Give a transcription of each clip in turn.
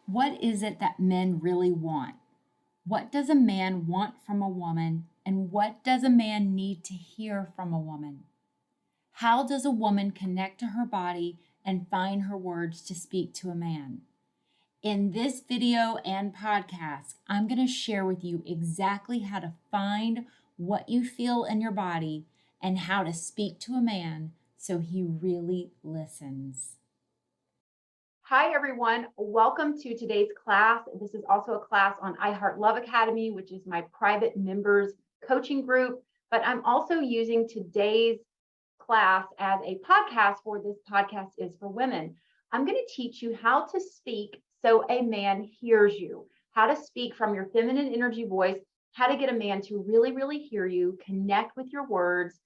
What is it that men really want? What does a man want from a woman? And what does a man need to hear from a woman? How does a woman connect to her body and find her words to speak to a man? In this video and podcast, I'm going to share with you exactly how to find what you feel in your body and how to speak to a man so he really listens. Hi, everyone. Welcome to today's class. This is also a class on iHeart Love Academy, which is my private members coaching group. But I'm also using today's class as a podcast for This Podcast is for Women. I'm going to teach you how to speak so a man hears you, how to speak from your feminine energy voice, how to get a man to really, really hear you, connect with your words,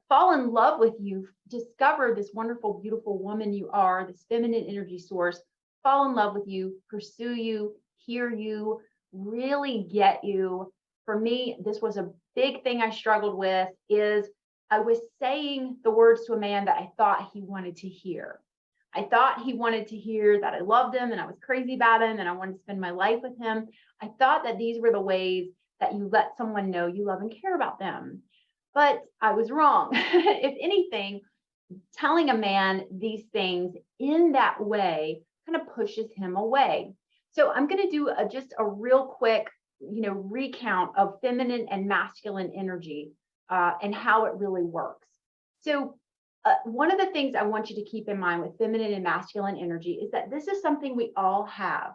fall in love with you, discover this wonderful, beautiful woman you are, this feminine energy source, fall in love with you, pursue you, hear you, really get you. For me, this was a big thing I struggled with is I was saying the words to a man that I thought he wanted to hear. I thought he wanted to hear that I loved him and I was crazy about him and I wanted to spend my life with him. I thought that these were the ways that you let someone know you love and care about them. But I was wrong. If anything, telling a man these things in that way kind of pushes him away. So I'm going to do just a real quick, recount of feminine and masculine energy and how it really works. So one of the things I want you to keep in mind with feminine and masculine energy is that this is something we all have.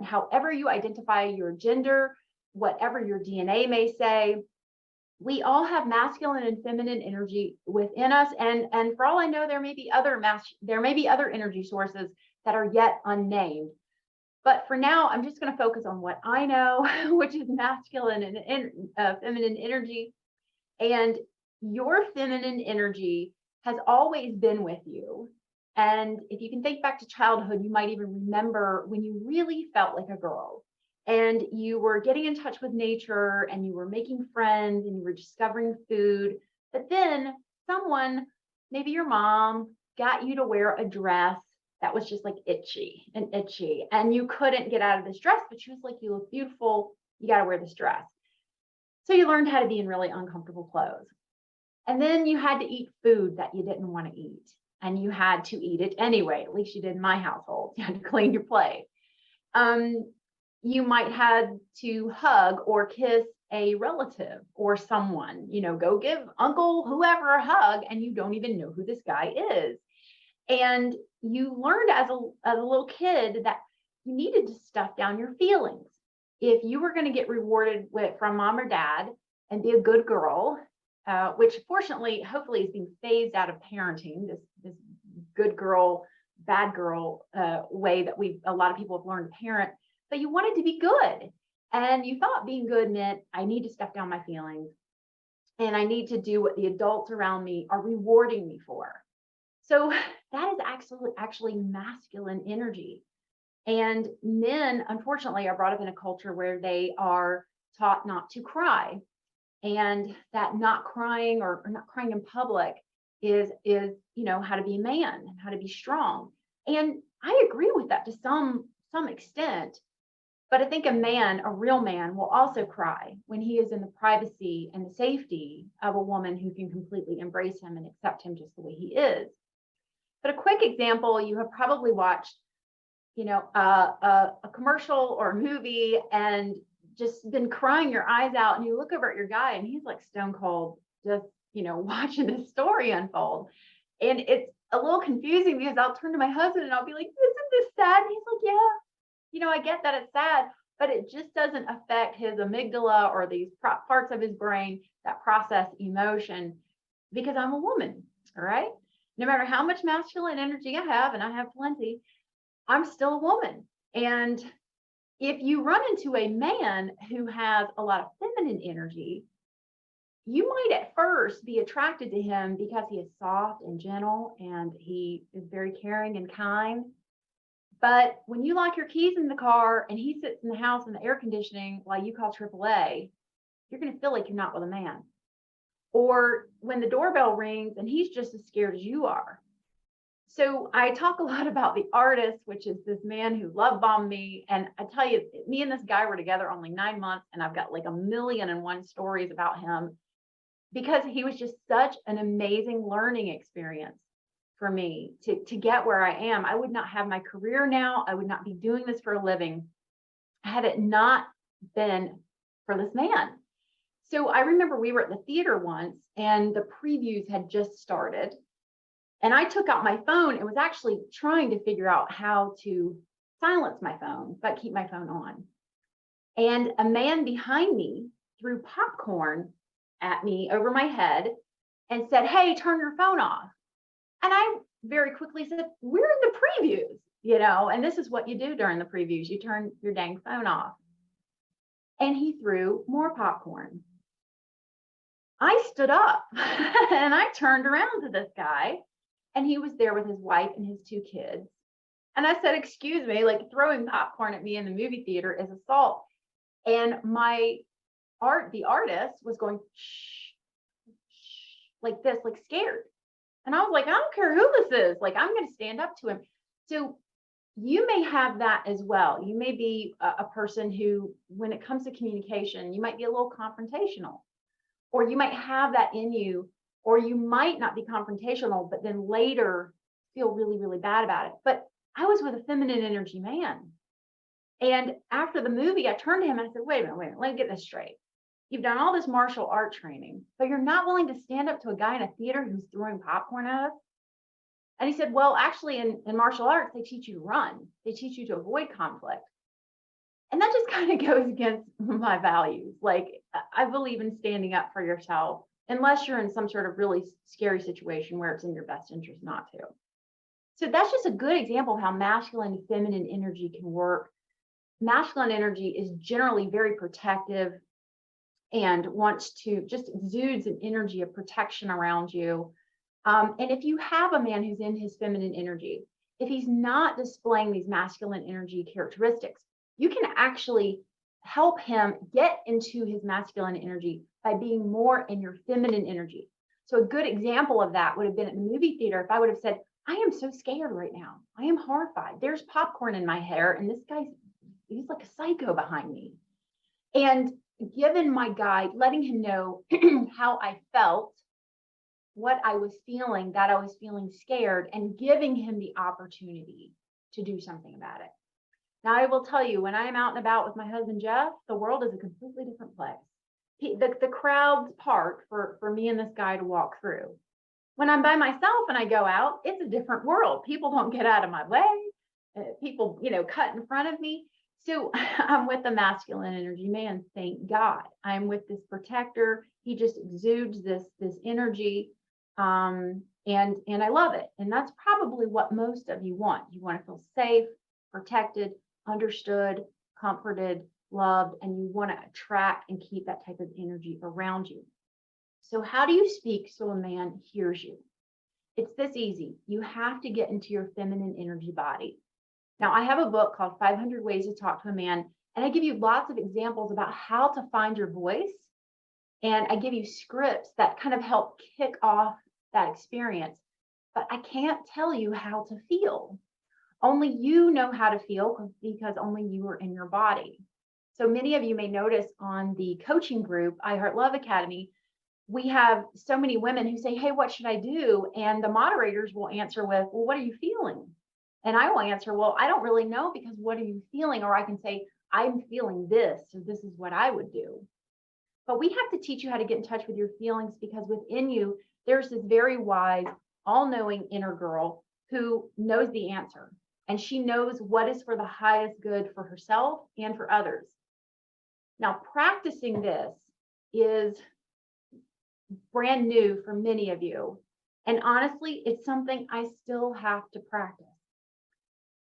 However you identify your gender, whatever your DNA may say, we all have masculine and feminine energy within us, and for all I know, there may be other energy sources that are yet unnamed. But for now, I'm just going to focus on what I know, which is masculine and feminine energy. And your feminine energy has always been with you. And if you can think back to childhood, you might even remember when you really felt like a girl and you were getting in touch with nature and you were making friends and you were discovering food. But then someone, maybe your mom, got you to wear a dress that was just like itchy, and you couldn't get out of this dress, but she was like, you look beautiful, you got to wear this dress. So you learned how to be in really uncomfortable clothes. And then you had to eat food that you didn't want to eat. And you had to eat it anyway. At least you did in my household. You had to clean your plate. You might have to hug or kiss a relative or someone, go give uncle whoever a hug, and you don't even know who this guy is. And you learned as a little kid that you needed to stuff down your feelings. If you were going to get rewarded from mom or dad and be a good girl, which fortunately, hopefully, is being phased out of parenting, this good girl, bad girl way that a lot of people have learned to parent, but you wanted to be good. And you thought being good meant I need to stuff down my feelings and I need to do what the adults around me are rewarding me for. So that is actually masculine energy. And men, unfortunately, are brought up in a culture where they are taught not to cry, and that not crying or not crying in public is how to be a man and how to be strong. And I agree with that to some extent. But I think a real man, will also cry when he is in the privacy and the safety of a woman who can completely embrace him and accept him just the way he is. But a quick example, you have probably watched, a commercial or a movie and just been crying your eyes out, and you look over at your guy and he's like stone cold, just, watching the story unfold. And it's a little confusing because I'll turn to my husband and I'll be like, isn't this sad? And he's like, yeah, I get that it's sad, but it just doesn't affect his amygdala or these parts of his brain that process emotion, because I'm a woman. All right. No matter how much masculine energy I have, and I have plenty, I'm still a woman. And if you run into a man who has a lot of feminine energy, you might at first be attracted to him because he is soft and gentle and he is very caring and kind. But when you lock your keys in the car and he sits in the house in the air conditioning while you call AAA, you're going to feel like you're not with a man. Or when the doorbell rings and he's just as scared as you are. So I talk a lot about the artist, which is this man who love bombed me. And I tell you, me and this guy were together only 9 months, and I've got like a million and one stories about him because he was just such an amazing learning experience for me to get where I am. I would not have my career now. I would not be doing this for a living had it not been for this man. So I remember we were at the theater once and the previews had just started. And I took out my phone and was actually trying to figure out how to silence my phone, but keep my phone on. And a man behind me threw popcorn at me over my head and said, "Hey, turn your phone off." And I very quickly said, "We're in the previews, and this is what you do during the previews. You turn your dang phone off." And he threw more popcorn. I stood up and I turned around to this guy, and he was there with his wife and his two kids. And I said, "Excuse me, like throwing popcorn at me in the movie theater is assault." And the artist was going, "Shh, shh," like this, like scared. And I was like, "I don't care who this is. Like, I'm going to stand up to him." So you may have that as well. You may be a person who, when it comes to communication, you might be a little confrontational, or you might have that in you, or you might not be confrontational, but then later feel really, really bad about it. But I was with a feminine energy man. And after the movie, I turned to him and I said, wait a minute, let me get this straight. You've done all this martial art training, but you're not willing to stand up to a guy in a theater who's throwing popcorn at us? And he said, well, actually, in martial arts, they teach you to run, they teach you to avoid conflict. And that just kind of goes against my values. Like, I believe in standing up for yourself, unless you're in some sort of really scary situation where it's in your best interest not to. So that's just a good example of how masculine and feminine energy can work. Masculine energy is generally very protective and wants to just exudes an energy of protection around you. And if you have a man who's in his feminine energy, if he's not displaying these masculine energy characteristics, you can actually help him get into his masculine energy by being more in your feminine energy. So a good example of that would have been at the movie theater. If I would have said, "I am so scared right now. I am horrified. There's popcorn in my hair, and this guy's he's like a psycho behind me." And given my guide, letting him know how I felt, what I was feeling, that I was feeling scared, and giving him the opportunity to do something about it. Now, I will tell you, when I'm out and about with my husband, Jeff, the world is a completely different place. The crowds part for me and this guy to walk through. When I'm by myself and I go out, it's a different world. People don't get out of my way. People, cut in front of me. So I'm with the masculine energy man. Thank God. I'm with this protector. He just exudes this energy. And I love it. And that's probably what most of you want. You want to feel safe, protected, understood, comforted, loved, and you want to attract and keep that type of energy around you. So how do you speak so a man hears you? It's this easy. You have to get into your feminine energy body. Now, I have a book called 500 Ways to Talk to a Man, and I give you lots of examples about how to find your voice. And I give you scripts that kind of help kick off that experience. But I can't tell you how to feel. Only you know how to feel because only you are in your body. So many of you may notice on the coaching group, I Heart Love Academy, we have so many women who say, "Hey, what should I do?" And the moderators will answer with, "Well, what are you feeling?" And I will answer, "Well, I don't really know because what are you feeling?" Or I can say, "I'm feeling this, so this is what I would do." But we have to teach you how to get in touch with your feelings because within you, there's this very wise, all-knowing inner girl who knows the answer. And she knows what is for the highest good for herself and for others. Now, practicing this is brand new for many of you. And honestly, it's something I still have to practice.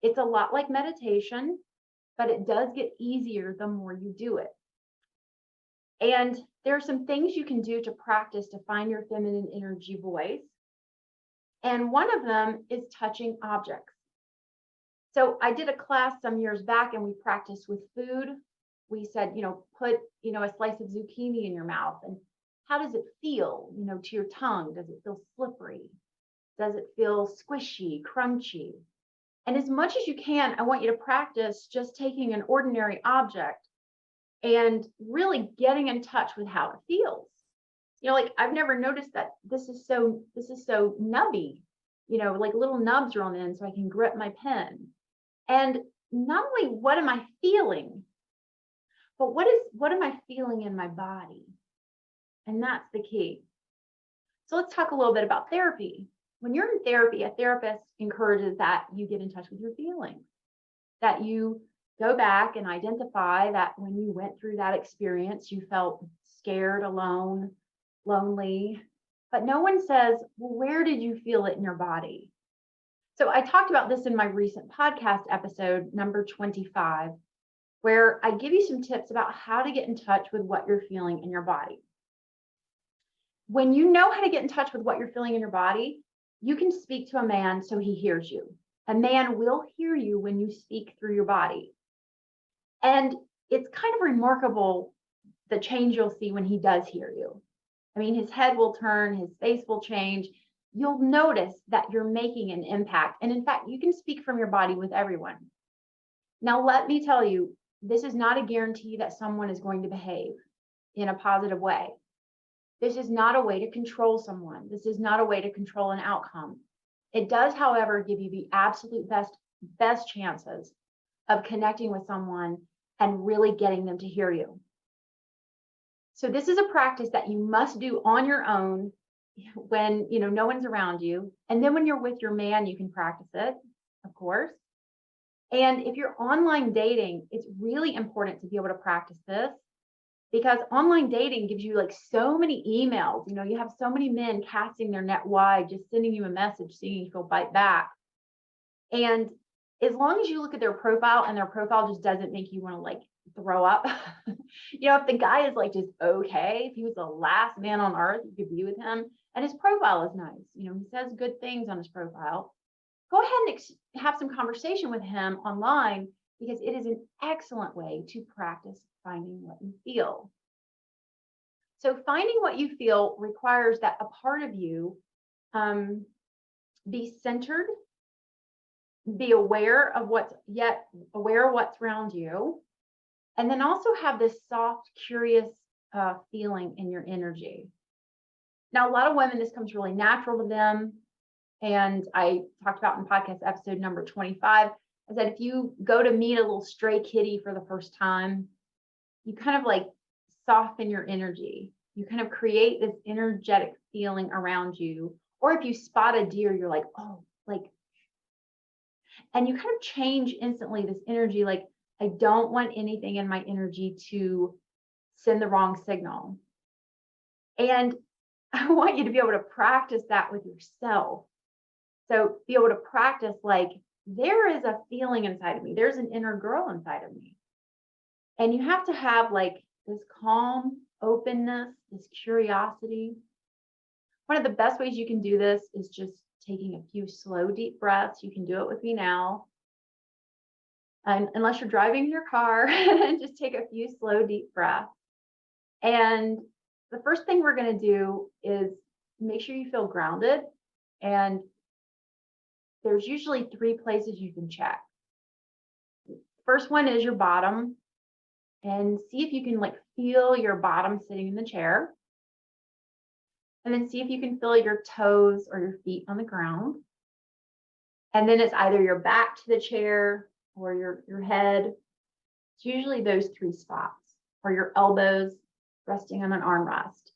It's a lot like meditation, but it does get easier the more you do it. And there are some things you can do to practice to find your feminine energy voice. And one of them is touching objects. So I did a class some years back and we practiced with food. We said, put, a slice of zucchini in your mouth and how does it feel, to your tongue? Does it feel slippery? Does it feel squishy, crunchy? And as much as you can, I want you to practice just taking an ordinary object and really getting in touch with how it feels. Like I've never noticed that this is so nubby, like little nubs are on the end so I can grip my pen. And not only what am I feeling, but what am I feeling in my body? And that's the key. So let's talk a little bit about therapy. When you're in therapy, a therapist encourages that you get in touch with your feelings, that you go back and identify that when you went through that experience, you felt scared, alone, lonely. But no one says, well, where did you feel it in your body? So I talked about this in my recent podcast episode, number 25, where I give you some tips about how to get in touch with what you're feeling in your body. When you know how to get in touch with what you're feeling in your body, you can speak to a man so he hears you. A man will hear you when you speak through your body. And it's kind of remarkable the change you'll see when he does hear you. I mean, his head will turn, his face will change. You'll notice that you're making an impact. And in fact, you can speak from your body with everyone. Now, let me tell you, this is not a guarantee that someone is going to behave in a positive way. This is not a way to control someone. This is not a way to control an outcome. It does, however, give you the absolute best chances of connecting with someone and really getting them to hear you. So this is a practice that you must do on your own when no one's around you. And then when you're with your man, you can practice it, of course. And if you're online dating, it's really important to be able to practice this, because online dating gives you like so many emails. You have so many men casting their net wide, just sending you a message, seeing if you'll bite back. And as long as you look at their profile and their profile just doesn't make you want to like throw up, if the guy is like just okay, if he was the last man on earth, you could be with him and his profile is nice, he says good things on his profile, go ahead and have some conversation with him online, because it is an excellent way to practice finding what you feel. So finding what you feel requires that a part of you be centered, be aware of what's around you, and then also have this soft, curious feeling in your energy. Now, a lot of women, this comes really natural to them. And I talked about in podcast episode number 25, I said, if you go to meet a little stray kitty for the first time, you kind of like soften your energy. You kind of create this energetic feeling around you. Or if you spot a deer, you're like, oh, like, and you kind of change instantly this energy. Like, I don't want anything in my energy to send the wrong signal. And I want you to be able to practice that with yourself. So be able to practice like, there is a feeling inside of me. There's an inner girl inside of me. And you have to have like this calm openness, this curiosity. One of the best ways you can do this is just taking a few slow, deep breaths. You can do it with me now. And unless you're driving in your car, just take a few slow, deep breaths. And the first thing we're going to do is make sure you feel grounded. And there's usually 3 places you can check. First one is your bottom, and see if you can like feel your bottom sitting in the chair. And then see if you can feel your toes or your feet on the ground. And then it's either your back to the chair or your head. It's usually those 3 spots, or your elbows resting on an armrest.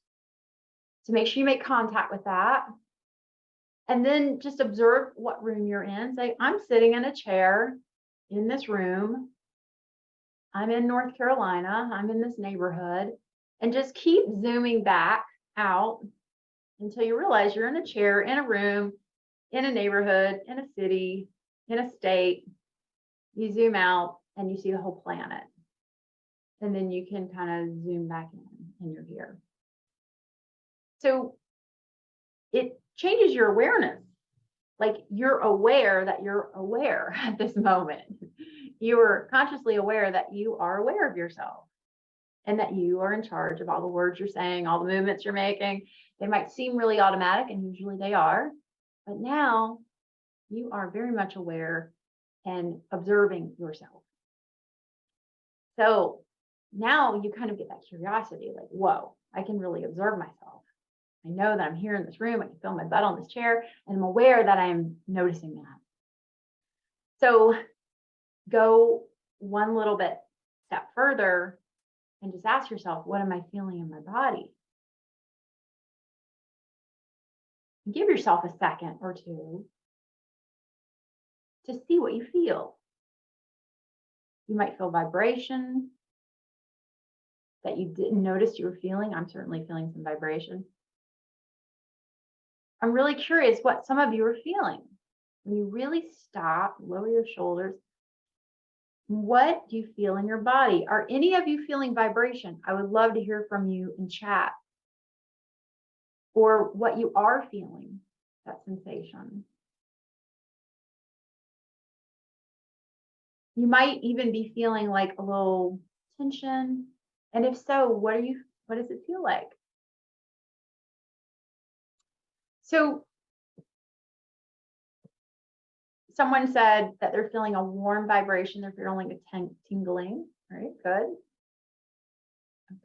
So make sure you make contact with that. And then just observe what room you're in. Say, I'm sitting in a chair in this room. I'm in North Carolina. I'm in this neighborhood. And just keep zooming back out until you realize you're in a chair, in a room, in a neighborhood, in a city, in a state. You zoom out and you see the whole planet. And then you can kind of zoom back in and you're here. So it changes your awareness. Like, you're aware that you're aware at this moment. You're consciously aware that you are aware of yourself and that you are in charge of all the words you're saying, all the movements you're making. They might seem really automatic, and usually they are, But now you are very much aware and observing yourself. So now you kind of get that curiosity, like, whoa, I can really observe myself. I know that I'm here in this room. I can feel my butt on this chair, and I'm aware that I'm noticing that. So go one little bit step further and just ask yourself, what am I feeling in my body? Give yourself a second or two to see what you feel. You might feel vibration that you didn't notice you were feeling. I'm certainly feeling some vibration. I'm really curious what some of you are feeling. When you really stop, lower your shoulders, what do you feel in your body? Are any of you feeling vibration? I would love to hear from you in chat. Or what you are feeling, that sensation. You might even be feeling like a little tension. And if so, what does it feel like? So someone said that they're feeling a warm vibration. They're feeling a tingling. All right, good.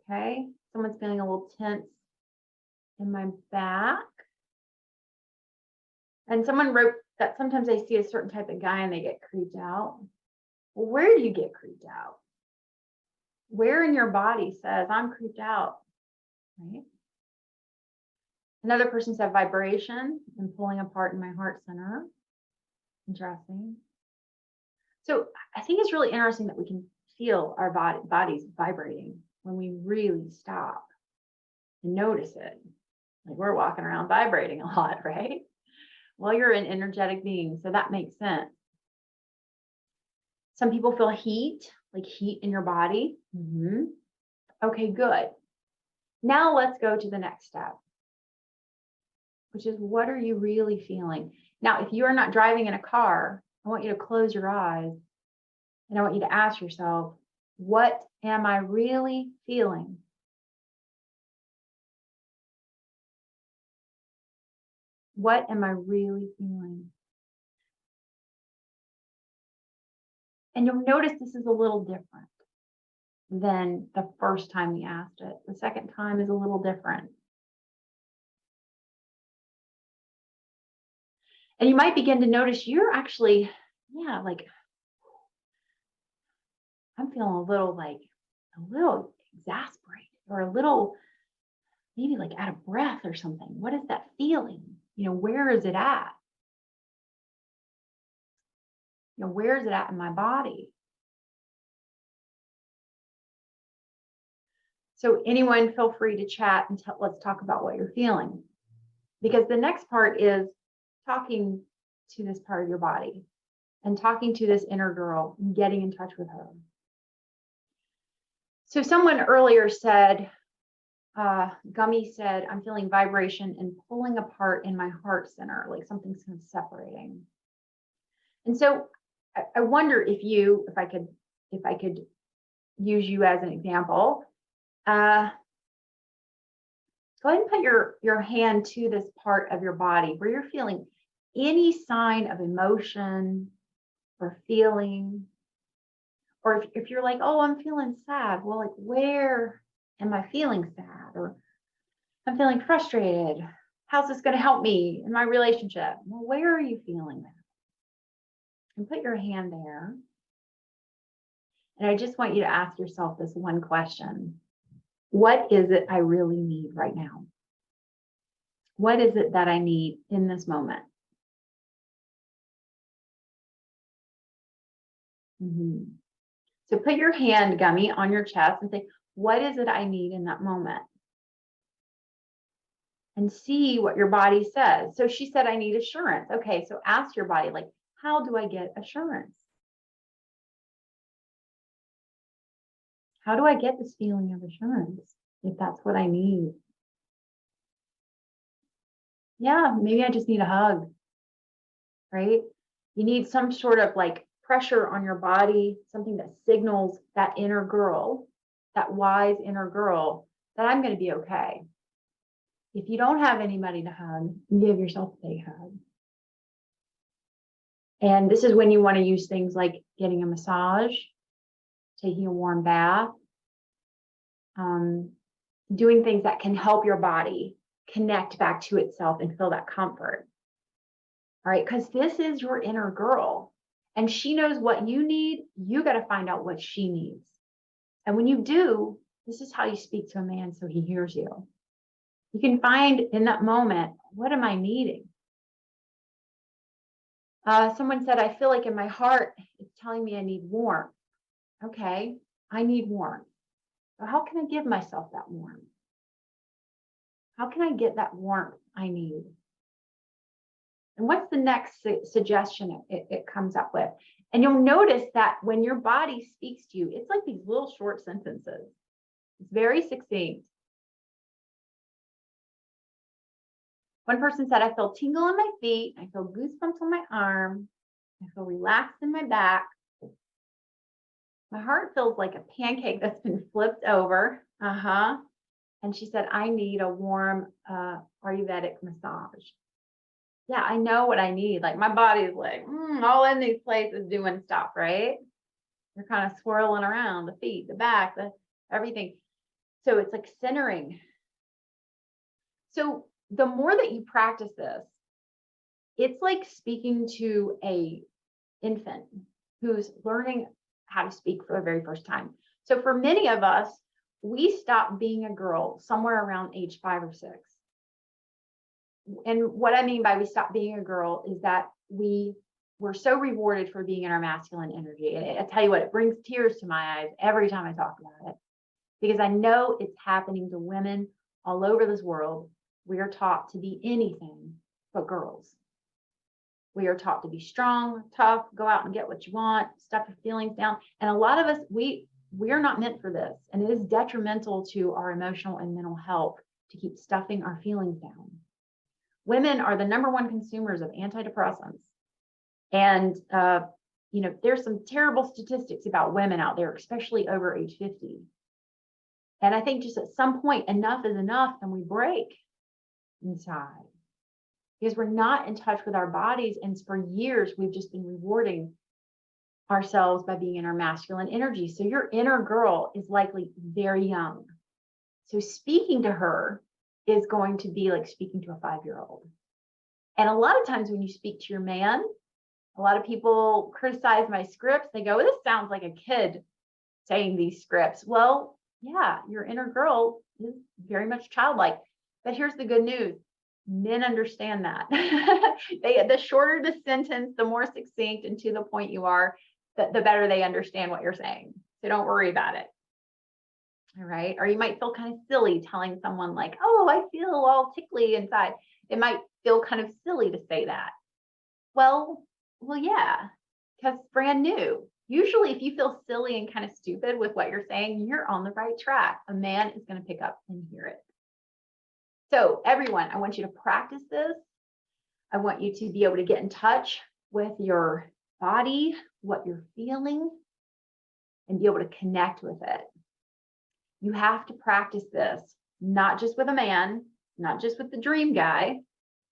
Okay. Someone's feeling a little tense in my back. And someone wrote that sometimes they see a certain type of guy and they get creeped out. Well, where do you get creeped out? Where in your body says, I'm creeped out, right? Another person said vibration and pulling apart in my heart center. Interesting. So I think it's really interesting that we can feel our bodies vibrating when we really stop and notice it. Like we're walking around vibrating a lot, right? Well, you're an energetic being, so that makes sense. Some people feel heat, like heat in your body. Okay, good. Now let's go to the next step, which is what are you really feeling? Now, if you are not driving in a car, I want you to close your eyes and I want you to ask yourself, what am I really feeling? What am I really feeling? And you'll notice this is a little different than the first time we asked it. The second time is a little different. And you might begin to notice you're actually, like I'm feeling a little exasperated or a little maybe like out of breath or something. What is that feeling? Where is it at? Where is it at in my body? So anyone feel free to chat and let's talk about what you're feeling. Because the next part is talking to this part of your body and talking to this inner girl and getting in touch with her. So someone earlier said, Gummy said, I'm feeling vibration and pulling apart in my heart center, like something's kind of separating. And so I wonder if I could use you as an example. Go ahead and put your hand to this part of your body where you're feeling any sign of emotion or feeling. Or if you're like, oh, I'm feeling sad. Well, like, where am I feeling sad? Or I'm feeling frustrated. How's this going to help me in my relationship? Well, where are you feeling that? And put your hand there. And I just want you to ask yourself this one question. What is it I really need right now? What is it that I need in this moment? So put your hand, Gummy, on your chest and say, what is it I need in that moment? And see what your body says. So she said, I need assurance. Okay, so ask your body, like, how do I get assurance? How do I get this feeling of assurance if that's what I need? Yeah, maybe I just need a hug, right? You need some sort of like pressure on your body, something that signals that inner girl, that wise inner girl, that I'm going to be okay. If you don't have anybody to hug, give yourself a big hug. And this is when you want to use things like getting a massage, taking a warm bath, doing things that can help your body connect back to itself and feel that comfort. All right, because this is your inner girl and she knows what you need. You got to find out what she needs. And when you do, this is how you speak to a man so he hears you. You can find in that moment, what am I needing? Someone said, I feel like in my heart, it's telling me I need warmth. Okay, I need warmth. So how can I give myself that warmth? How can I get that warmth I need? And what's the next suggestion it comes up with? And you'll notice that when your body speaks to you, it's like these little short sentences. It's very succinct. One person said, I feel tingle in my feet. I feel goosebumps on my arm. I feel relaxed in my back. My heart feels like a pancake that's been flipped over. And she said, I need a warm Ayurvedic massage. Yeah, I know what I need. Like my body's like all in these places doing stuff, right? You're kind of swirling around the feet, the back, everything. So it's like centering. So the more that you practice this, it's like speaking to a infant who's learning how to speak for the very first time. So for many of us, we stop being a girl somewhere around age 5 or 6. And what I mean by we stop being a girl is that we're so rewarded for being in our masculine energy. And I tell you what, it brings tears to my eyes every time I talk about it, because I know it's happening to women all over this world. We are taught to be anything but girls. We are taught to be strong, tough, go out and get what you want, stuff your feelings down. And a lot of us, we are not meant for this. And it is detrimental to our emotional and mental health to keep stuffing our feelings down. Women are the number one consumers of antidepressants. And, there's some terrible statistics about women out there, especially over age 50. And I think just at some point, enough is enough and we break inside because we're not in touch with our bodies. And for years, we've just been rewarding ourselves by being in our masculine energy. So your inner girl is likely very young. So speaking to her is going to be like speaking to a 5-year-old. And a lot of times when you speak to your man, a lot of people criticize my scripts. They go, this sounds like a kid saying these scripts. Well, yeah, your inner girl is very much childlike. But here's the good news. Men understand that. The shorter the sentence, the more succinct and to the point you are, the better they understand what you're saying. So don't worry about it. All right. Or you might feel kind of silly telling someone like, oh, I feel all tickly inside. It might feel kind of silly to say that. Well, yeah, because it's brand new. Usually if you feel silly and kind of stupid with what you're saying, you're on the right track. A man is going to pick up and hear it. So everyone, I want you to practice this. I want you to be able to get in touch with your body, what you're feeling, and be able to connect with it. You have to practice this, not just with a man, not just with the dream guy,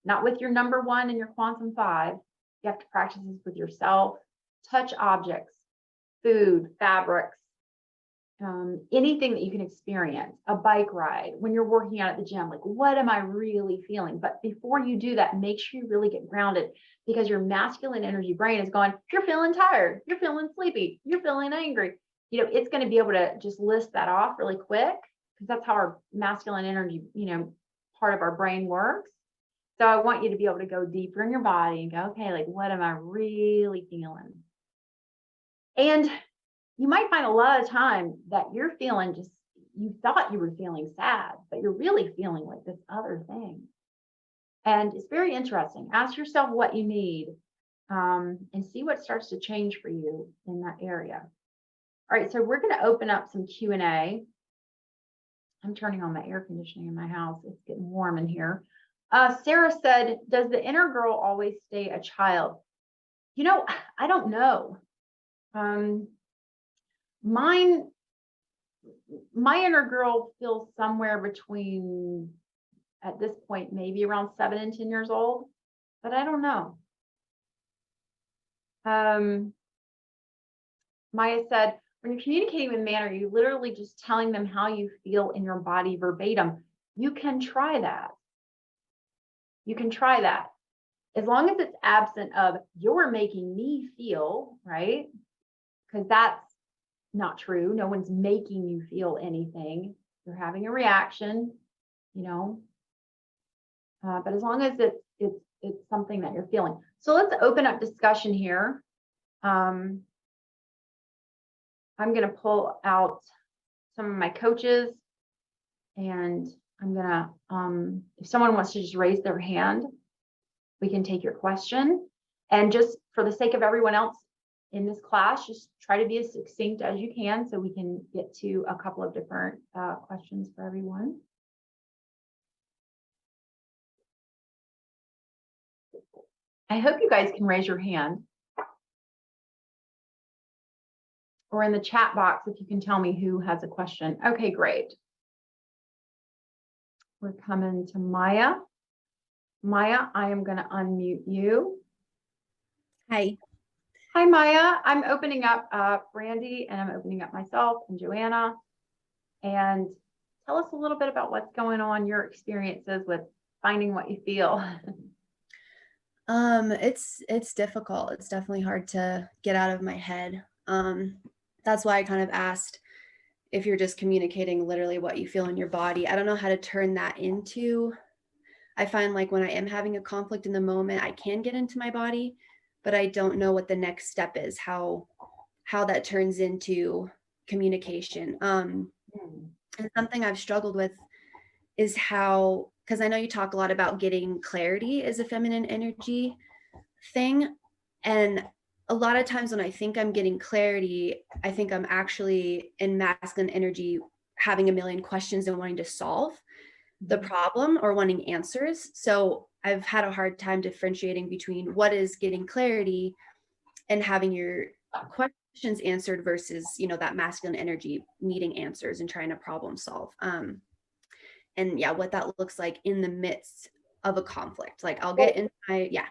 not with your number 1 and your quantum 5. You have to practice this with yourself, touch objects, food, fabrics, anything that you can experience, a bike ride, when you're working out at the gym, like what am I really feeling? But before you do that, make sure you really get grounded, because your masculine energy brain is going, you're feeling tired, you're feeling sleepy, you're feeling angry. It's going to be able to just list that off really quick, because that's how our masculine energy, part of our brain works. So I want you to be able to go deeper in your body and go, okay, like what am I really feeling? And you might find a lot of time that you're feeling you thought you were feeling sad, but you're really feeling like this other thing. And it's very interesting. Ask yourself what you need and see what starts to change for you in that area. All right, so we're going to open up some Q&A. I'm turning on my air conditioning in my house. It's getting warm in here. Sarah said, does the inner girl always stay a child? I don't know. My inner girl feels somewhere between, at this point, maybe around 7 and 10 years old, but I don't know. Maya said, when you're communicating with a man, are you literally just telling them how you feel in your body verbatim? You can try that. You can try that. As long as it's absent of you're making me feel, right? Because that's not true. No one's making you feel anything. You're having a reaction, you know. But as long as it's something that you're feeling. So let's open up discussion here. I'm going to pull out some of my coaches, and I'm going to, if someone wants to just raise their hand, we can take your question. And just for the sake of everyone else in this class, just try to be as succinct as you can so we can get to a couple of different questions for everyone. I hope you guys can raise your hand. Or in the chat box if you can tell me who has a question. Okay, great. We're coming to Maya. Maya, I am going to unmute you. Hi. Hi, Maya. I'm opening up Brandy, and I'm opening up myself and Joanna. And tell us a little bit about what's going on, your experiences with finding what you feel. It's difficult. It's definitely hard to get out of my head. That's why I kind of asked if you're just communicating literally what you feel in your body. I don't know how to turn that into. I find like when I am having a conflict in the moment, I can get into my body, but I don't know what the next step is, how that turns into communication. And something I've struggled with is how, because I know you talk a lot about getting clarity as a feminine energy thing. And a lot of times when I think I'm getting clarity, I think I'm actually in masculine energy, having a million questions and wanting to solve the problem or wanting answers. So I've had a hard time differentiating between what is getting clarity and having your questions answered versus, that masculine energy needing answers and trying to problem solve. And yeah, what that looks like in the midst of a conflict. Like I'll get in my, yeah.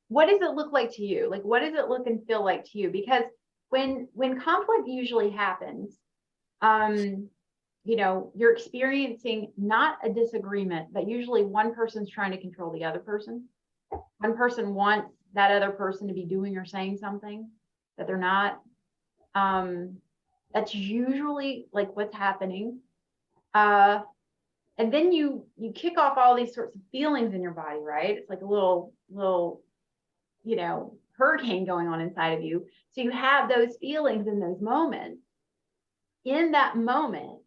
What does it look like to you? Like, what does it look and feel like to you? Because when conflict usually happens, you're experiencing not a disagreement, but usually one person's trying to control the other person. One person wants that other person to be doing or saying something that they're not. That's usually like what's happening. And then you kick off all these sorts of feelings in your body, right? It's like a little, hurricane going on inside of you. So you have those feelings in those moments. In that moment,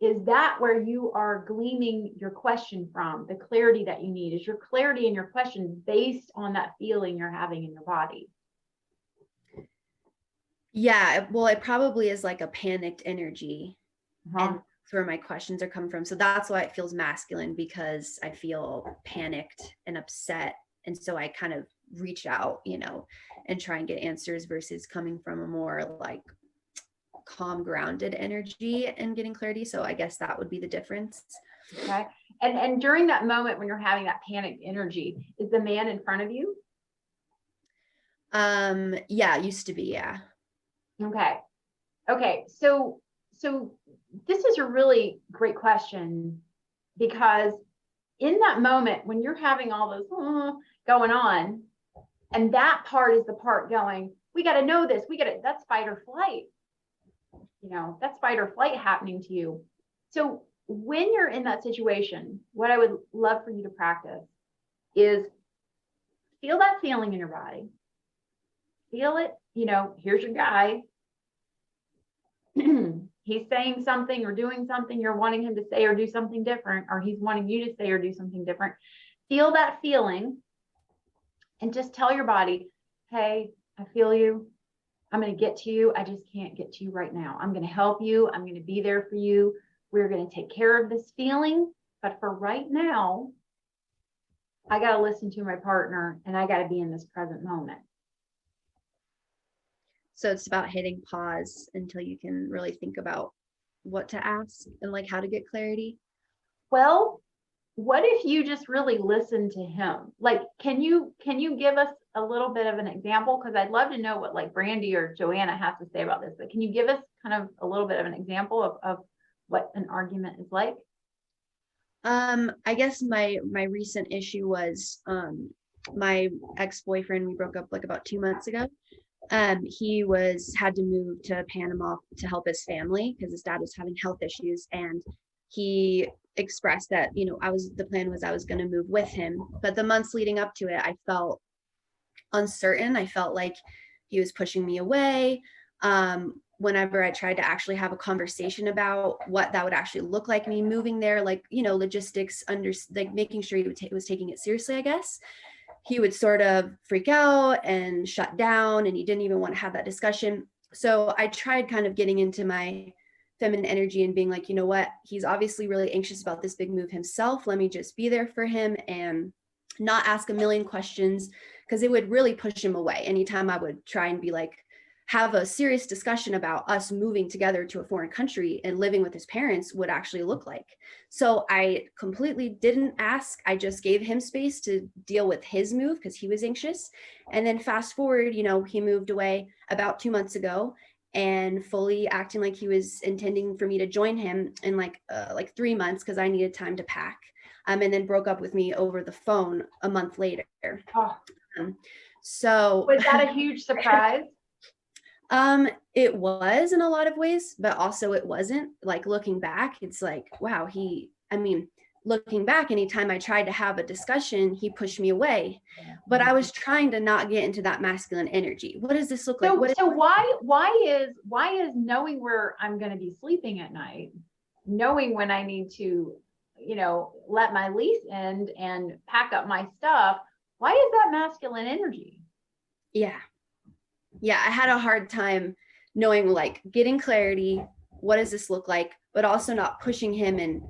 is that where you are gleaming your question from? The clarity that you need? Is your clarity in your question based on that feeling you're having in your body? Yeah, well, it probably is like a panicked energy. And that's where my questions are coming from. So that's why it feels masculine, because I feel panicked and upset. And so I kind of reach out, and try and get answers versus coming from a more like calm, grounded energy and getting clarity. So I guess that would be the difference. Okay. And during that moment when you're having that panicked energy, is the man in front of you? Yeah, used to be, yeah. Okay. So this is a really great question, because in that moment when you're having all those going on, and that part is the part going, we got to know this, that's fight or flight. That's fight or flight happening to you. So when you're in that situation, what I would love for you to practice is feel that feeling in your body. Feel it, here's your guy. He's saying something or doing something you're wanting him to say or do something different, or he's wanting you to say or do something different. Feel that feeling and just tell your body, hey, I feel you. I'm going to get to you. I just can't get to you right now. I'm going to help you. I'm going to be there for you. We're going to take care of this feeling. But for right now, I got to listen to my partner and I got to be in this present moment. So it's about hitting pause until you can really think about what to ask and like how to get clarity. Well, what if you just really listen to him? Like, can you give us a little bit of an example? Because I'd love to know what like Brandy or Joanna has to say about this, but can you give us kind of a little bit of an example of what an argument is like? I guess my recent issue was my ex-boyfriend. We broke up like about 2 months ago. He had to move to Panama to help his family because his dad was having health issues, and he expressed that, the plan was I was going to move with him. But the months leading up to it, I felt uncertain. I felt like he was pushing me away. Whenever I tried to actually have a conversation about what that would actually look like, me moving there, like, logistics, like making sure he was taking it seriously, I guess, he would sort of freak out and shut down, and he didn't even want to have that discussion. So I tried kind of getting into my feminine energy and being like, you know what, he's obviously really anxious about this big move himself. Let me just be there for him and not ask a million questions, because it would really push him away anytime I would try and be like, have a serious discussion about us moving together to a foreign country and living with his parents would actually look like. So I completely didn't ask. I just gave him space to deal with his move because he was anxious. And then fast forward, he moved away about 2 months ago and fully acting like he was intending for me to join him in like 3 months because I needed time to pack. And then broke up with me over the phone a month later. Oh. So was that a huge surprise? It was in a lot of ways, but also it wasn't. Like looking back, it's like, wow, looking back, anytime I tried to have a discussion, he pushed me away. But I was trying to not get into that masculine energy. What does this look like? So why is knowing where I'm going to be sleeping at night, knowing when I need to, let my lease end and pack up my stuff, why is that masculine energy? Yeah, I had a hard time knowing, like, getting clarity. What does this look like? But also not pushing him and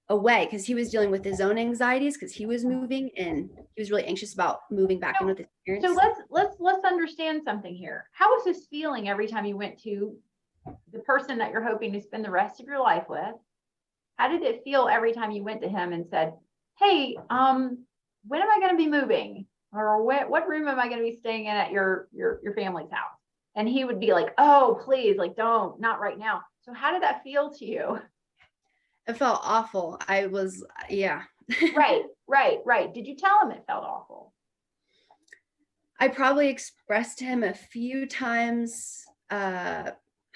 away, because he was dealing with his own anxieties because he was moving and he was really anxious about moving back in with his parents. So let's understand something here. How was this feeling every time you went to the person that you're hoping to spend the rest of your life with? How did it feel every time you went to him and said, hey, when am I going to be moving? Or what room am I going to be staying in at your family's house? And he would be like, oh, please, like, don't, not right now. So how did that feel to you? It felt awful. I was, yeah. Right. Did you tell him it felt awful? I probably expressed to him a few times. I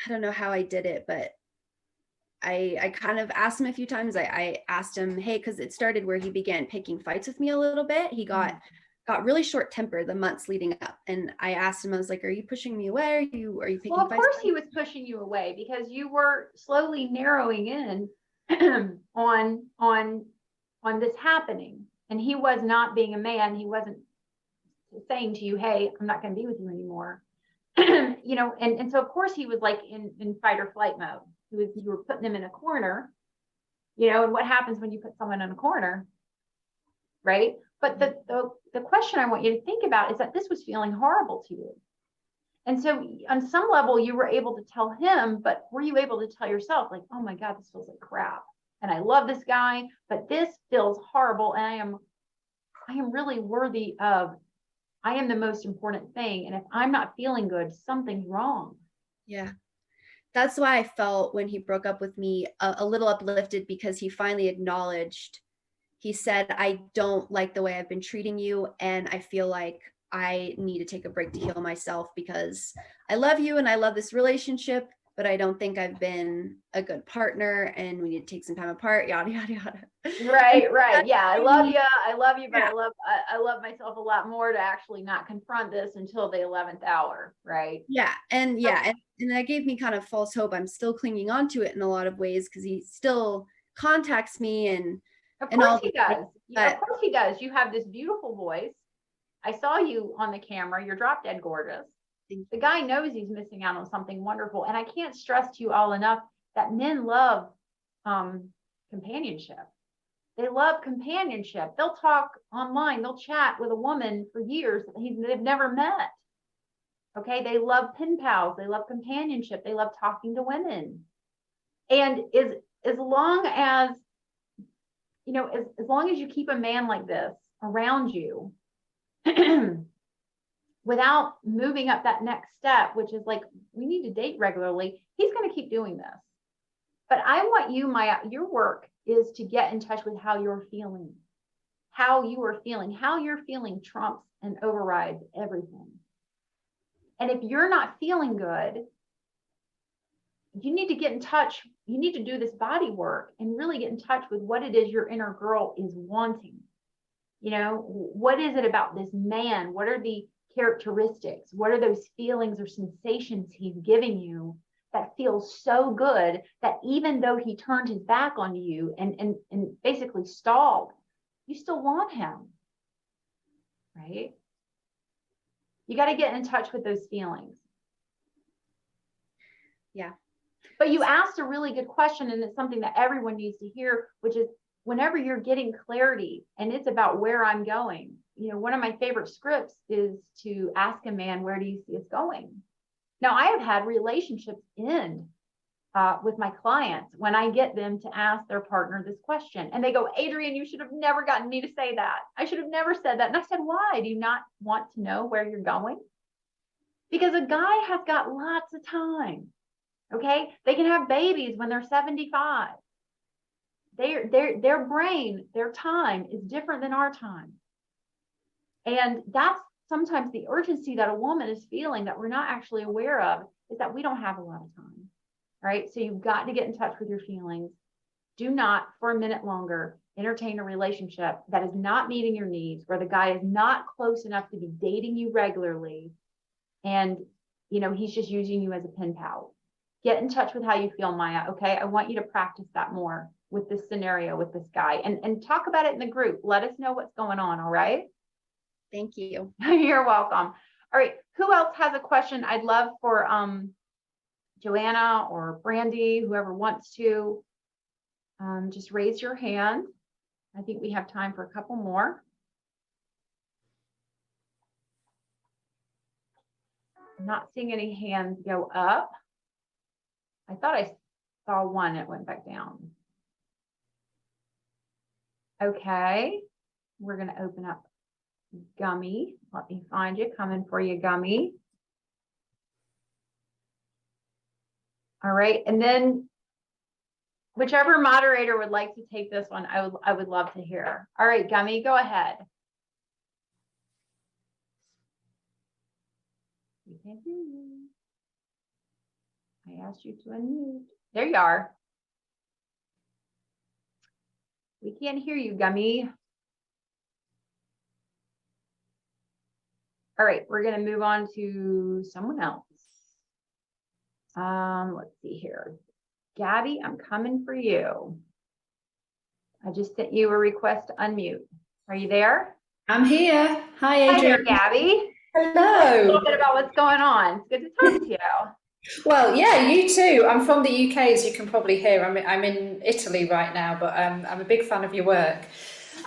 don't know how I did it, but I kind of asked him a few times. I asked him, hey, because it started where he began picking fights with me a little bit. He got really short tempered the months leading up. And I asked him, I was like, are you pushing me away? Are you picking fights? Well, of course he was pushing you away because you were slowly narrowing in on this happening. And he was not being a man. He wasn't saying to you, hey, I'm not going to be with you anymore. And so of course he was like in fight or flight mode. You were putting him in a corner, and what happens when you put someone in a corner, right? But the question I want you to think about is that this was feeling horrible to you. And so on some level you were able to tell him, but were you able to tell yourself, like, oh my God, this feels like crap. And I love this guy, but this feels horrible. And I am really worthy of, I am the most important thing. And if I'm not feeling good, something's wrong. Yeah. That's why I felt when he broke up with me a little uplifted, because he finally acknowledged, he said, I don't like the way I've been treating you. And I feel like I need to take a break to heal myself because I love you and I love this relationship, but I don't think I've been a good partner and we need to take some time apart, yada, yada, yada. Right. Yeah. I love you, but yeah. I love myself a lot more to actually not confront this until the 11th hour. Right. Yeah. And that gave me kind of false hope. I'm still clinging on to it in a lot of ways because he still contacts me and of course he does. Of course he does. You have this beautiful voice. I saw you on the camera. You're drop dead gorgeous. The guy knows he's missing out on something wonderful. And I can't stress to you all enough that men love companionship. They love companionship. They'll talk online. They'll chat with a woman for years that they've never met. Okay. They love pen pals. They love companionship. They love talking to women. And as long as, as long as you keep a man like this around you, without moving up that next step, which is like, we need to date regularly, he's going to keep doing this. But I want you, Maya, your work is to get in touch with how you're feeling. How you are feeling. How you're feeling trumps and overrides everything. And if you're not feeling good, you need to get in touch. You need to do this body work and really get in touch with what it is your inner girl is wanting. You know, what is it about this man? What are the characteristics? What are those feelings or sensations he's giving you that feels so good that even though he turned his back on you and basically stalled, you still want him, right? You got to get in touch with those feelings. Yeah. But you asked a really good question, and it's something that everyone needs to hear, which is whenever you're getting clarity and it's about where I'm going, you know, one of my favorite scripts is to ask a man, where do you see us going? Now, I have had relationships end with my clients when I get them to ask their partner this question. And they go, Adrienne, you should have never gotten me to say that. I should have never said that. And I said, why? Do you not want to know where you're going? Because a guy has got lots of time. Okay. They can have babies when they're 75. Their brain, their time is different than our time. And that's sometimes the urgency that a woman is feeling that we're not actually aware of, is that we don't have a lot of time. All right. So you've got to get in touch with your feelings. Do not for a minute longer entertain a relationship that is not meeting your needs, where the guy is not close enough to be dating you regularly. And, you know, he's just using you as a pen pal. Get in touch with how you feel, Maya. Okay. I want you to practice that more with this scenario, with this guy, and talk about it in the group. Let us know what's going on. All right. Thank you. You're welcome. All right. Who else has a question? I'd love for Joanna or Brandy, whoever wants to, just raise your hand. I think we have time for a couple more. I'm not seeing any hands go up. I thought I saw one, it went back down. Okay, we're going to open up Gummy. Let me find you. Coming for you, Gummy. All right, and then whichever moderator would like to take this one, I would love to hear. All right, Gummy, go ahead. We can't hear you. I asked you to unmute. There you are. We can't hear you, Gummy. All right, we're going to move on to someone else. Let's see here. Gabby, I'm coming for you. I just sent you a request to unmute. Are you there? I'm here. Hi, Adrienne. Hi there, Gabby. Hello. Tell us a little bit about what's going on. It's good to talk to you. Well, yeah, you too. I'm from the UK, as you can probably hear. I'm in Italy right now, but I'm a big fan of your work.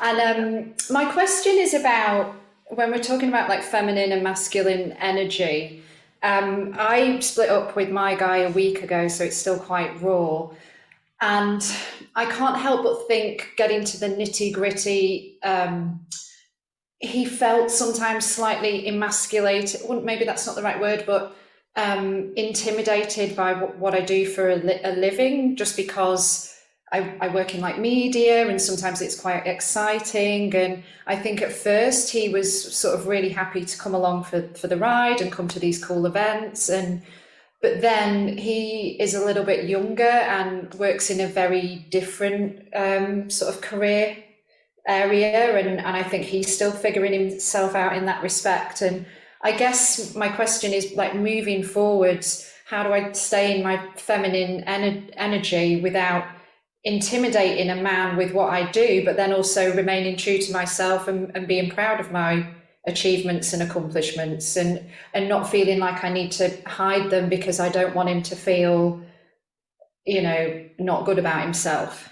And my question is about, when we're talking about like feminine and masculine energy, I split up with my guy a week ago, so it's still quite raw. And I can't help but think, getting to the nitty gritty, he felt sometimes slightly emasculated. Well, maybe that's not the right word, but intimidated by what I do for a living, just because I work in like media and sometimes it's quite exciting. And I think at first he was sort of really happy to come along for the ride and come to these cool events. But then he is a little bit younger and works in a very different sort of career area. And I think he's still figuring himself out in that respect. And I guess my question is, like, moving forwards, how do I stay in my feminine energy without intimidating a man with what I do, but then also remaining true to myself and being proud of my achievements and accomplishments, and not feeling like I need to hide them because I don't want him to feel, you know, not good about himself.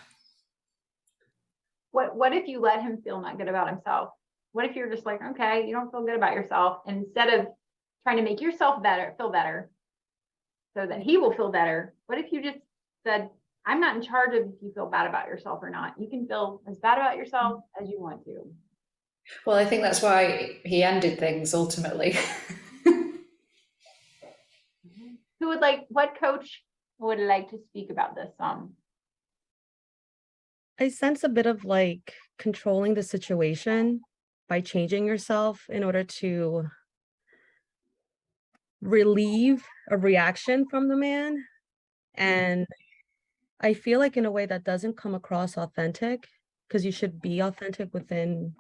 What if you let him feel not good about himself? What if you're just like, okay, you don't feel good about yourself, and instead of trying to make yourself feel better so that he will feel better, what if you just said, I'm not in charge of if you feel bad about yourself or not. You can feel as bad about yourself as you want to. Well, I think that's why he ended things ultimately. What coach would like to speak about this? I sense a bit of like controlling the situation by changing yourself in order to relieve a reaction from the man. And I feel like in a way that doesn't come across authentic, because you should be authentic within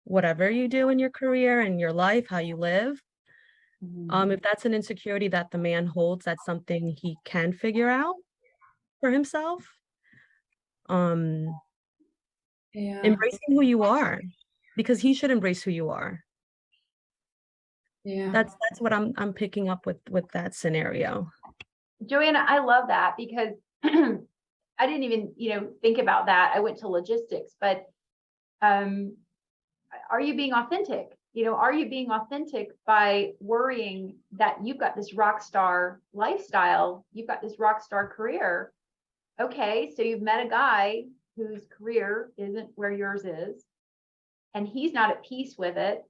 whatever you do in your career and your life, how you live. If that's an insecurity that the man holds, that's something he can figure out for himself. Yeah, Embracing who you are, because he should embrace who you are. yeah, That's what I'm picking up with that scenario. Joanna, I love that because I didn't even, think about that. I went to logistics, but are you being authentic? Are you being authentic by worrying that you've got this rock star lifestyle, you've got this rock star career? Okay, so you've met a guy whose career isn't where yours is, and he's not at peace with it.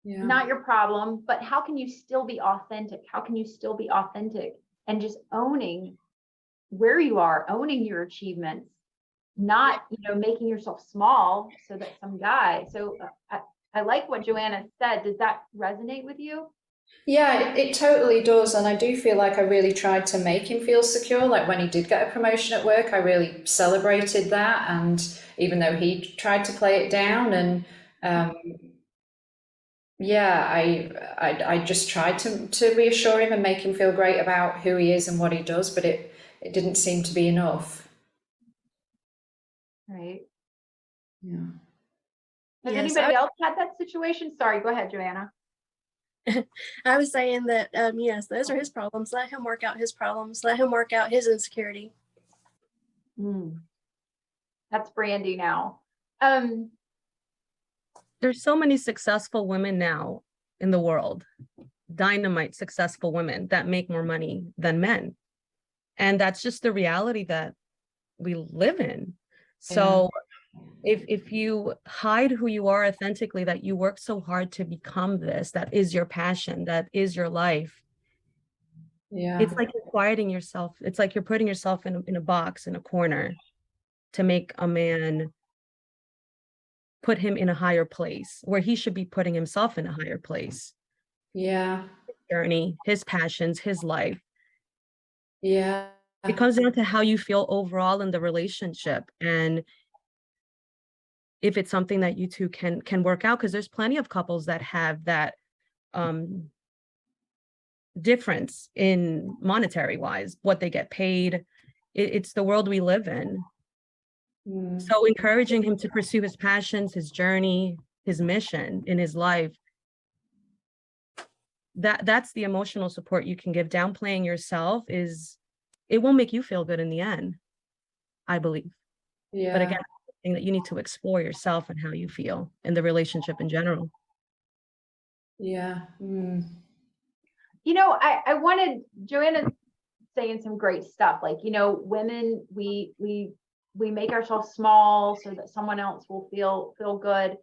yeah, Not your problem, but how can you still be authentic? How can you still be authentic and just owning where you are, owning your achievements, not, making yourself small so that some guy. So I like what Joanna said. Does that resonate with you? yeah. It totally does, and I do feel like I really tried to make him feel secure. Like when he did get a promotion at work, I really celebrated that, and even though he tried to play it down, and yeah, I just tried to reassure him and make him feel great about who he is and what he does, but it didn't seem to be enough. Right. Yeah. Has Yes, anybody else had that situation? Sorry, go ahead, Joanna. I was saying that, yes, those are his problems. Let him work out his problems. Let him work out his insecurity. That's Brandy now. There's so many successful women now in the world, dynamite successful women that make more money than men. And that's just the reality that we live in. So if you hide who you are authentically, that you work so hard to become this, that is your passion, that is your life. Yeah. It's like you're quieting yourself. It's like you're putting yourself in a box, in a corner, to make a man put him in a higher place where he should be putting himself in a higher place. Yeah. His journey, his passions, his life. Yeah. It comes down to how you feel overall in the relationship, and if it's something that you two can work out, because there's plenty of couples that have that difference in monetary wise, what they get paid. It's the world we live in. So encouraging him to pursue his passions, his journey, his mission in his life, that's the emotional support you can give. Downplaying yourself it won't make you feel good in the end, I believe. Yeah. But again, I think that you need to explore yourself and how you feel in the relationship in general. Yeah. I wanted Joanna saying some great stuff. Like, women, we make ourselves small so that someone else will feel good.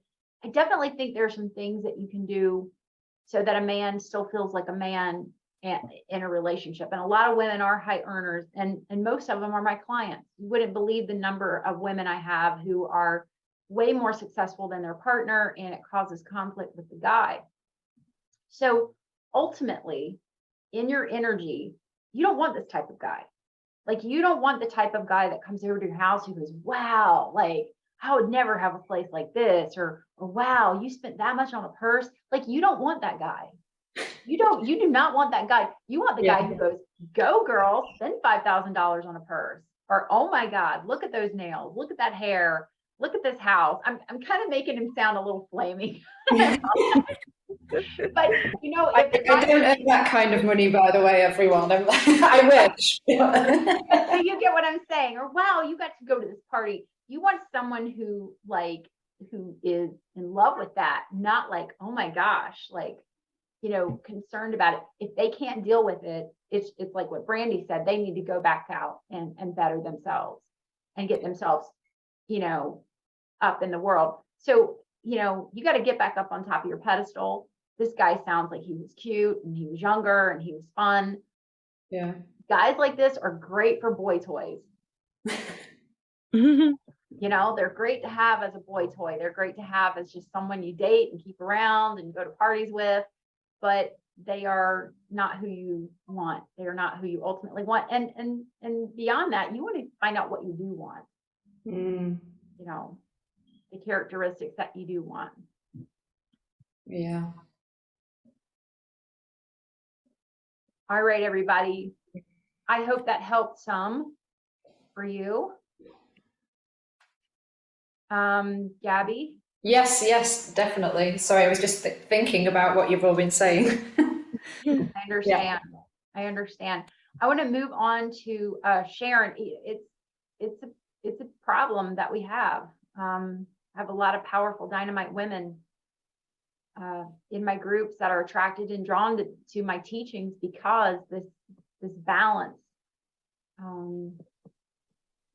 I definitely think there are some things that you can do so that a man still feels like a man in a relationship. And a lot of women are high earners, and most of them are my clients. You wouldn't believe the number of women I have who are way more successful than their partner, and it causes conflict with the guy. So ultimately, in your energy, you don't want this type of guy. Like, you don't want the type of guy that comes over to your house who goes, wow, like, I would never have a place like this, or wow, you spent that much on a purse. Like, you don't want that guy. You do not want that guy. You want the guy who goes, go girl, spend $5,000 on a purse. Or, oh my God, look at those nails. Look at that hair. Look at this house. I'm kind of making him sound a little flaming. But I don't earn that kind of money, by the way, everyone. I wish. So you get what I'm saying? Or wow, you got to go to this party. You want someone who is in love with that, not like, oh my gosh, like, concerned about it. If they can't deal with it, it's like what Brandy said, they need to go back out and better themselves and get themselves, up in the world. So, you know, you got to get back up on top of your pedestal. This guy sounds like he was cute and he was younger and he was fun. Yeah. Guys like this are great for boy toys. You know, they're great to have as a boy toy. They're great to have as just someone you date and keep around and go to parties with, but they are not who you want. They are not who you ultimately want. And beyond that, you want to find out what you do want. Mm. You know, the characteristics that you do want. Yeah. All right, everybody. I hope that helped some for you. Gabby? Yes, definitely. Sorry, I was just thinking about what you've all been saying. I understand. I understand. I want to move on to Sharon. It's a problem that we have. I have a lot of powerful dynamite women in my groups that are attracted and drawn to my teachings because this balance is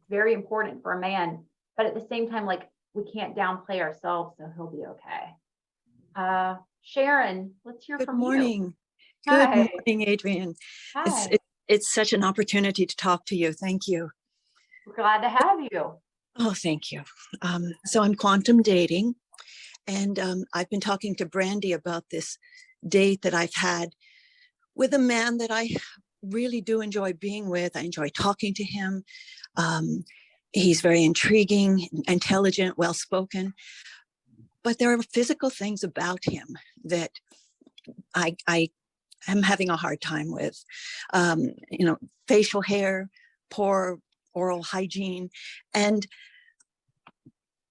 very important for a man. But at the same time, like, we can't downplay ourselves, so he'll be okay. Sharon, let's hear Good from you. morning. Hi. Good morning, Adrienne. Hi. It's such an opportunity to talk to you. Thank you. We're glad to have you. Oh, thank you. So I'm quantum dating, and I've been talking to Brandy about this date that I've had with a man that I really do enjoy being with. I enjoy talking to him. He's very intriguing, intelligent, well-spoken, but there are physical things about him that I am having a hard time with. You know, facial hair, poor oral hygiene, and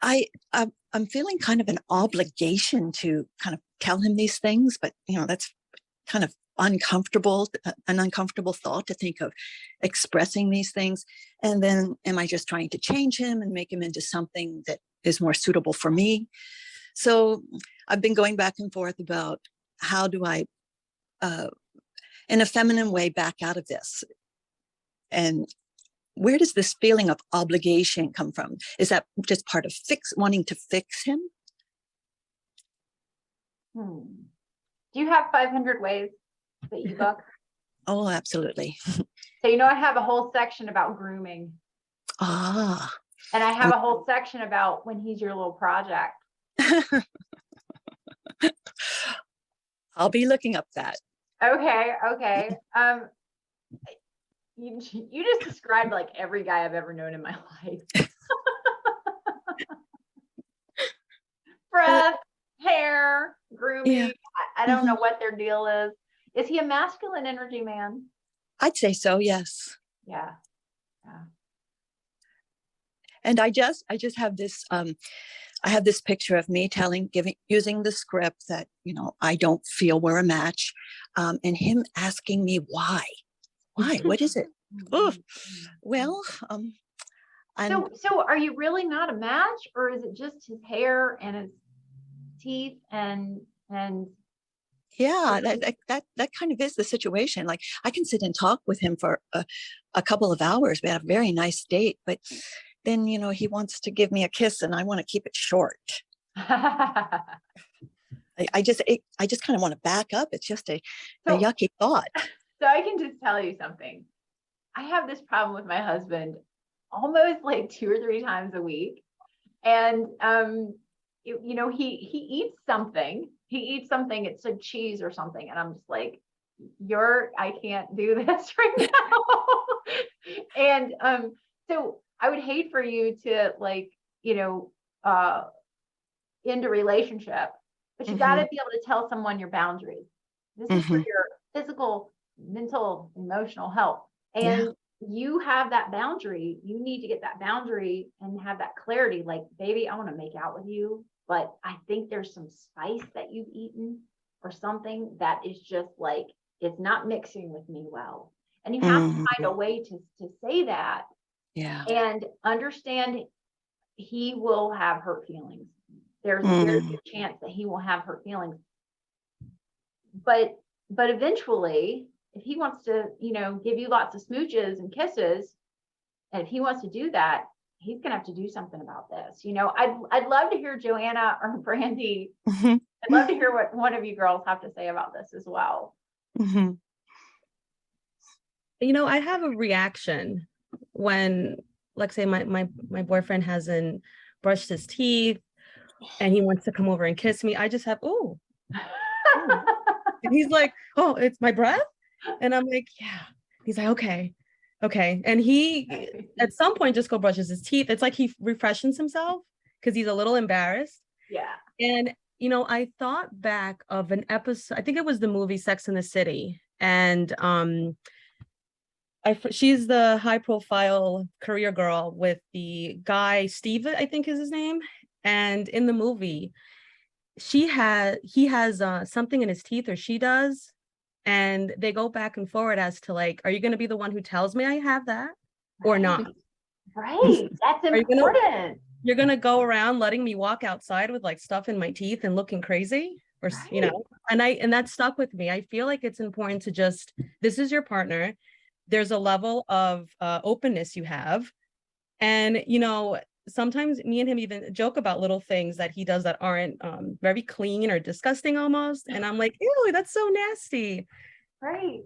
I'm feeling kind of an obligation to kind of tell him these things, but you know, that's kind of an uncomfortable thought to think of expressing these things. And then am I just trying to change him and make him into something that is more suitable for me? So I've been going back and forth about how do I, in a feminine way, back out of this? And where does this feeling of obligation come from? Is that just part of wanting to fix him? Do you have 500 ways, the ebook? Oh, absolutely. So, you know, I have a whole section about grooming. Ah. And I have a whole section about when he's your little project. I'll be looking up that. Okay. You just described like every guy I've ever known in my life. Breath, hair, grooming. Yeah. I don't know what their deal is. Is he a masculine energy man? I'd say so, yes. Yeah. And I just have this I have this picture of me using the script that, you know, I don't feel we're a match, and him asking me why, what is it? Oh, well, so are you really not a match, or is it just his hair and his teeth and yeah, that kind of is the situation. Like, I can sit and talk with him for a couple of hours. We had a very nice date, but then, you know, he wants to give me a kiss and I want to keep it short. I just kind of want to back up. It's just a yucky thought. So I can just tell you something. I have this problem with my husband almost like 2 or 3 times a week. And, you know, he eats something. It's like cheese or something. And I'm just like, I can't do this right now. And so I would hate for you to, like, you know, end a relationship, but you got to be able to tell someone your boundaries. This is for your physical, mental, emotional health. And you have that boundary. You need to get that boundary and have that clarity. Like, baby, I want to make out with you, but I think there's some spice that you've eaten or something that is just like, it's not mixing with me well. And you have to find a way to say that. Yeah. And understand he will have hurt feelings. There's a very good chance that he will have hurt feelings. But eventually, if he wants to, you know, give you lots of smooches and kisses, and if he wants to do that, he's gonna have to do something about this. You know, I'd love to hear Joanna or Brandy. Mhm. I'd love to hear what one of you girls have to say about this as well. Mhm. You know, I have a reaction when, like, say my boyfriend hasn't brushed his teeth and he wants to come over and kiss me. I just have, oh, and he's like, oh, it's my breath. And I'm like, yeah. He's like, okay. And he at some point just go brushes his teeth. It's like he refreshes himself because he's a little embarrassed. Yeah. And, you know, I thought back of an episode, I think it was the movie Sex and the City. And she's the high profile career girl with the guy, Steve, I think is his name. And in the movie, he has something in his teeth, or she does. And they go back and forward as to like, are you going to be the one who tells me I have that or not? Right. That's Are you important. You're going to go around letting me walk outside with like stuff in my teeth and looking crazy, or, you know, and that stuck with me. I feel like it's important to just, this is your partner. There's a level of openness you have. And, you know, sometimes me and him even joke about little things that he does that aren't very clean or disgusting almost. And I'm like, ew, that's so nasty. Right.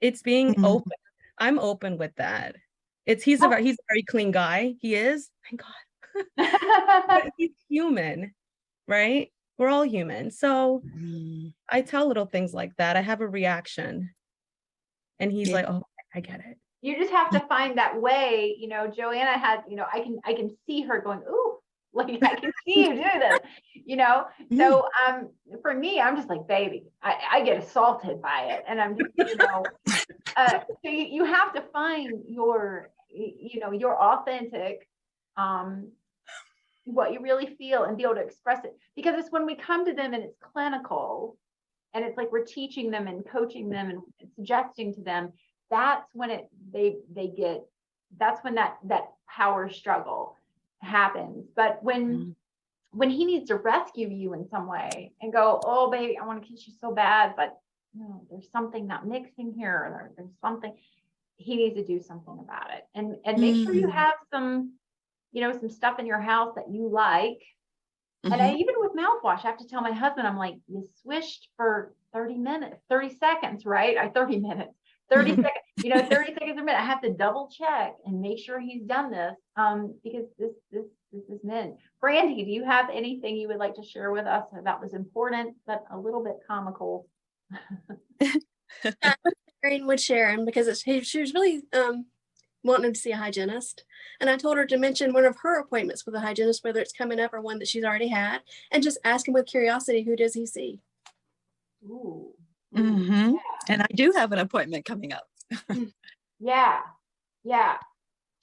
It's being Mhm. open. I'm open with that. He's a very clean guy. He is, thank God. But he's human, right? We're all human. So Mm. I tell little things like that. I have a reaction. And he's Yeah. like, oh, I get it. You just have to find that way. You know, Joanna had, you know, I can see her going, ooh, like I can see you do this, you know. So for me, I'm just like, baby, I get assaulted by it. And I'm just, you know, so you have to find your, you know, your authentic, what you really feel and be able to express it. Because it's when we come to them and it's clinical and it's like we're teaching them and coaching them and suggesting to them, that's when they get, that's when that power struggle happens. But when he needs to rescue you in some way and go, oh baby, I want to kiss you so bad, but you know, there's something not mixing here, or there's something, he needs to do something about it. And make sure you have some, you know, some stuff in your house that you like. And I, even with mouthwash, I have to tell my husband, I'm like, you swished for 30 seconds, right? 30 minutes, 30 seconds, you know, 30 seconds a minute. I have to double check and make sure he's done this, because this is men. Brandy, do you have anything you would like to share with us about this important, but a little bit comical? Agreeing with Sharon because she was really wanting to see a hygienist. And I told her to mention one of her appointments with a hygienist, whether it's coming up or one that she's already had, and just ask him with curiosity, who does he see? Ooh. Mm-hmm. And I do have an appointment coming up. Yeah.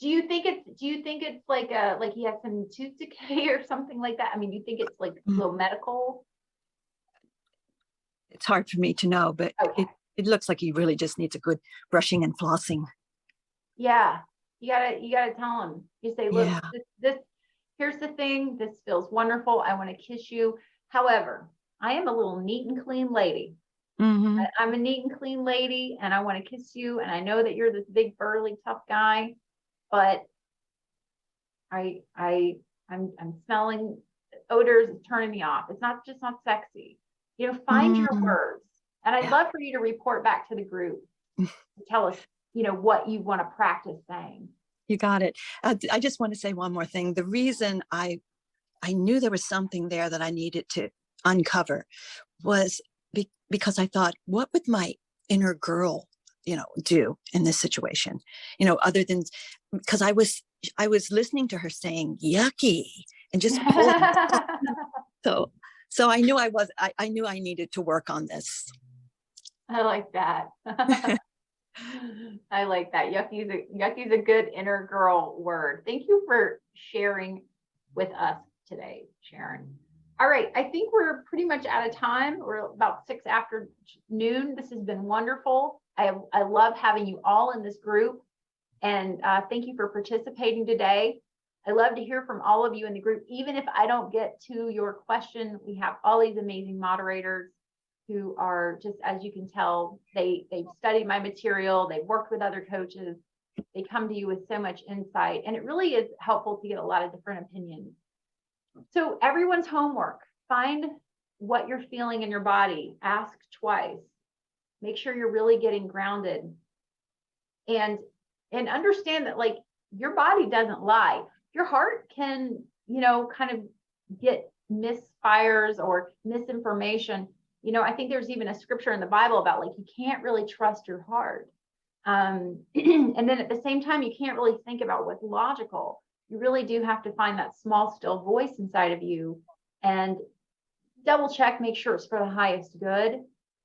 Do you think it's like he has some tooth decay or something like that? I mean, do you think it's like a little medical? It's hard for me to know, but Okay. it looks like he really just needs a good brushing and flossing. Yeah, you gotta tell him. You say, look, Yeah. this here's the thing. This feels wonderful. I want to kiss you. However, I am a little neat and clean lady. Mm-hmm. I'm a neat and clean lady, and I want to kiss you. And I know that you're this big, burly, tough guy, but I'm smelling odors. It's turning me off. It's not sexy. You know, find your words. And I'd love for you to report back to the group and tell us, you know, what you want to practice saying. You got it. I just want to say one more thing. The reason I knew there was something there that I needed to uncover was because I thought, what would my inner girl, you know, do in this situation? You know, other than, because I was listening to her saying yucky and just pulling. So I knew I knew I needed to work on this. I like that. I like that. Yucky's a good inner girl word. Thank you for sharing with us today, Sharon. All right, I think we're pretty much out of time. We're about 6 afternoon. This has been wonderful. I love having you all in this group, and thank you for participating today. I love to hear from all of you in the group. Even if I don't get to your question, we have all these amazing moderators who are just, as you can tell, they've studied my material, they've worked with other coaches, they come to you with so much insight, and it really is helpful to get a lot of different opinions. So everyone's homework, find what you're feeling in your body, ask twice, make sure you're really getting grounded, and understand that like your body doesn't lie. Your heart can, kind of get misfires or misinformation. I think there's even a scripture in the Bible about like, you can't really trust your heart. And then at the same time, you can't really think about what's logical. You really do have to find that small, still voice inside of you and double check, make sure it's for the highest good.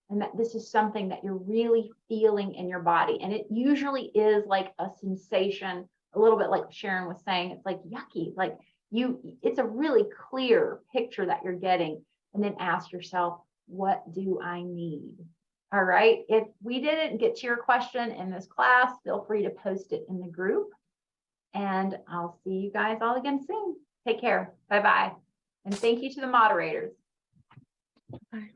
And that this is something that you're really feeling in your body. And it usually is like a sensation, a little bit like Sharon was saying, it's like yucky, like it's a really clear picture that you're getting. And then ask yourself, what do I need? All right. If we didn't get to your question in this class, feel free to post it in the group. And I'll see you guys all again soon. Take care. Bye-bye. And thank you to the moderators. Bye.